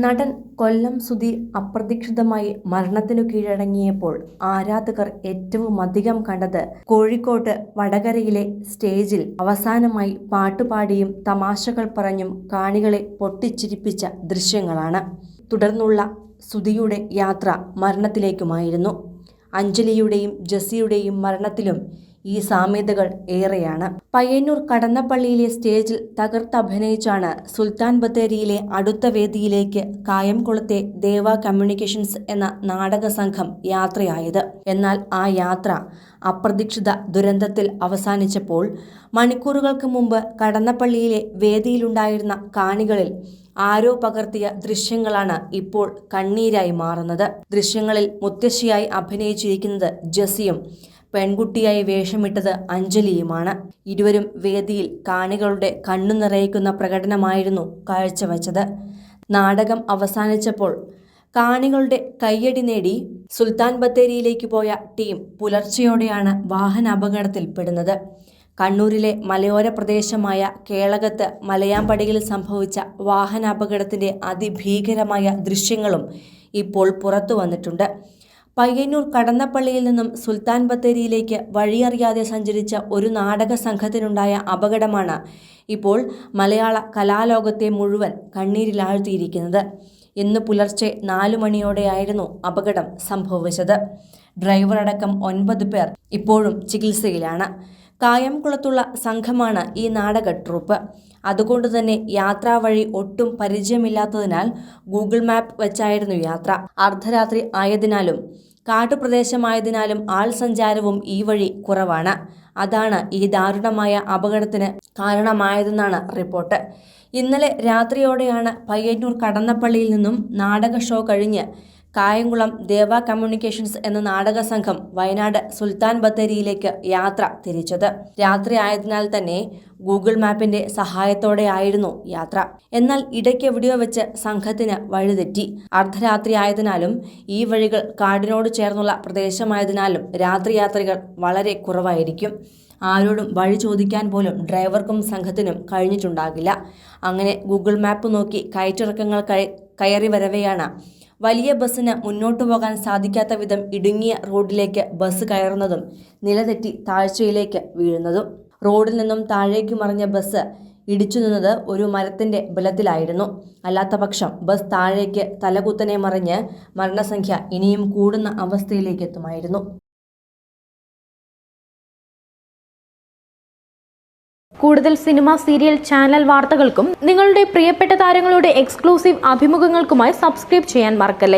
നടൻ കൊല്ലം സുധീർ അപ്രതീക്ഷിതമായി മരണത്തിനു കീഴടങ്ങിയപ്പോൾ ആരാധകർ ഏറ്റവും അധികം കണ്ടത് കോഴിക്കോട്ട് വടകരയിലെ സ്റ്റേജിൽ അവസാനമായി പാട്ടുപാടിയും തമാശകൾ പറഞ്ഞും കാണികളെ പൊട്ടിച്ചിരിപ്പിച്ച ദൃശ്യങ്ങളാണ്. തുടർന്നുള്ള സുധിയുടെ യാത്ര മരണത്തിലേക്കുമായിരുന്നു. അഞ്ജലിയുടെയും ജെസ്സിയുടെയും മരണത്തിലും ഈ സാമ്യതകൾ ഏറെയാണ്. പയ്യന്നൂർ കടന്നപ്പള്ളിയിലെ സ്റ്റേജിൽ തകർത്തഭിനയിച്ചാണ് സുൽത്താൻ ബത്തേരിയിലെ അടുത്ത വേദിയിലേക്ക് കായംകുളത്തെ ദേവ കമ്മ്യൂണിക്കേഷൻസ് എന്ന നാടക സംഘം യാത്രയായത്. എന്നാൽ ആ യാത്ര അപ്രതീക്ഷിത ദുരന്തത്തിൽ അവസാനിച്ചപ്പോൾ മണിക്കൂറുകൾക്ക് മുമ്പ് കടന്നപ്പള്ളിയിലെ വേദിയിലുണ്ടായിരുന്ന കാണികളിൽ ആരോ പകർത്തിയ ദൃശ്യങ്ങളാണ് ഇപ്പോൾ കണ്ണീരായി മാറുന്നത്. ദൃശ്യങ്ങളിൽ മുത്തശ്ശിയായി അഭിനയിച്ചിരിക്കുന്നത് ജെസ്സിയും പെൺകുട്ടിയായി വേഷമിട്ടത് അഞ്ജലിയുമാണ്. ഇരുവരും വേദിയിൽ കാണികളുടെ കണ്ണു നിറയിക്കുന്ന പ്രകടനമായിരുന്നു കാഴ്ചവെച്ചത്. നാടകം അവസാനിച്ചപ്പോൾ കാണികളുടെ കയ്യടി നേടി സുൽത്താൻ ബത്തേരിയിലേക്ക് പോയ ടീം പുലർച്ചെയോടെയാണ് വാഹനാപകടത്തിൽപ്പെടുന്നത്. കണ്ണൂരിലെ മലയോര പ്രദേശമായ കേളകത്ത് മലയാമ്പടിയിൽ സംഭവിച്ച വാഹനാപകടത്തിന്റെ അതിഭീകരമായ ദൃശ്യങ്ങളും ഇപ്പോൾ പുറത്തു വന്നിട്ടുണ്ട്. പയ്യന്നൂർ കടന്നപ്പള്ളിയിൽ നിന്നും സുൽത്താൻ ബത്തേരിയിലേക്ക് വഴിയറിയാതെ സഞ്ചരിച്ച ഒരു നാടക സംഘത്തിനുണ്ടായ അപകടമാണ് ഇപ്പോൾ മലയാള കലാലോകത്തെ മുഴുവൻ കണ്ണീരിലാഴ്ത്തിയിരിക്കുന്നത്. ഇന്ന് പുലർച്ചെ 4 മണിയോടെയായിരുന്നു അപകടം സംഭവിച്ചത്. ഡ്രൈവർ അടക്കം 9 പേർ ഇപ്പോഴും ചികിത്സയിലാണ്. കായംകുളത്തുള്ള സംഘമാണ് ഈ നാടക ട്രൂപ്പ്. അതുകൊണ്ട് തന്നെ യാത്രാവഴി ഒട്ടും പരിചയമില്ലാത്തതിനാൽ ഗൂഗിൾ മാപ്പ് വെച്ചായിരുന്നു യാത്ര. അർദ്ധരാത്രി ആയതിനാലും കാട്ടുപ്രദേശമായതിനാലും ആൾ സഞ്ചാരവും ഈ വഴി കുറവാണ്. അതാണ് ഈ ദാരുണമായ അപകടത്തിന് കാരണമായതെന്നാണ് റിപ്പോർട്ട്. ഇന്നലെ രാത്രിയോടെയാണ് പയ്യന്നൂർ കടന്നപ്പള്ളിയിൽ നിന്നും നാടക ഷോ കഴിഞ്ഞ് കായംകുളം ദേവ കമ്മ്യൂണിക്കേഷൻസ് എന്ന നാടക സംഘം വയനാട് സുൽത്താൻ ബത്തേരിയിലേക്ക് യാത്ര തിരിച്ചത്. രാത്രി ആയതിനാൽ തന്നെ ഗൂഗിൾ മാപ്പിന്റെ സഹായത്തോടെ ആയിരുന്നു യാത്ര. എന്നാൽ ഇടയ്ക്കെവിടെയോ വെച്ച് സംഘത്തിന് വഴിതെറ്റി. അർദ്ധരാത്രി ആയതിനാലും ഈ വഴികൾ കാടിനോട് ചേർന്നുള്ള പ്രദേശമായതിനാലും രാത്രിയാത്രികൾ വളരെ കുറവായിരിക്കും. ആരോടും വഴി ചോദിക്കാൻ പോലും ഡ്രൈവർക്കും സംഘത്തിനും കഴിഞ്ഞിട്ടുണ്ടാകില്ല. അങ്ങനെ ഗൂഗിൾ മാപ്പ് നോക്കി കയറ്റിറക്കങ്ങൾ കയറി വരവെയാണ് വലിയ ബസ്സിന് മുന്നോട്ടു പോകാൻ സാധിക്കാത്ത വിധം ഇടുങ്ങിയ റോഡിലേക്ക് ബസ് കയറുന്നതും നിലതെറ്റി താഴ്ചയിലേക്ക് വീഴുന്നതും. റോഡിൽ നിന്നും താഴേക്ക് മറിഞ്ഞ ബസ് ഇടിച്ചു നിന്നത് ഒരു മരത്തിന്റെ ബലത്തിലായിരുന്നു. അല്ലാത്തപക്ഷം ബസ് താഴേക്ക് തലകുത്തനെ മറിഞ്ഞ് മരണസംഖ്യ ഇനിയും കൂടുന്ന അവസ്ഥയിലേക്ക് എത്തുമായിരുന്നു. കൂടുതൽ സിനിമ, സീരിയൽ, ചാനൽ വാർത്തകൾക്കും നിങ്ങളുടെ പ്രിയപ്പെട്ട താരങ്ങളുടെ എക്സ്ക്ലൂസീവ് അഭിമുഖങ്ങൾക്കുമായി സബ്സ്ക്രൈബ് ചെയ്യാൻ മറക്കല്ലേ.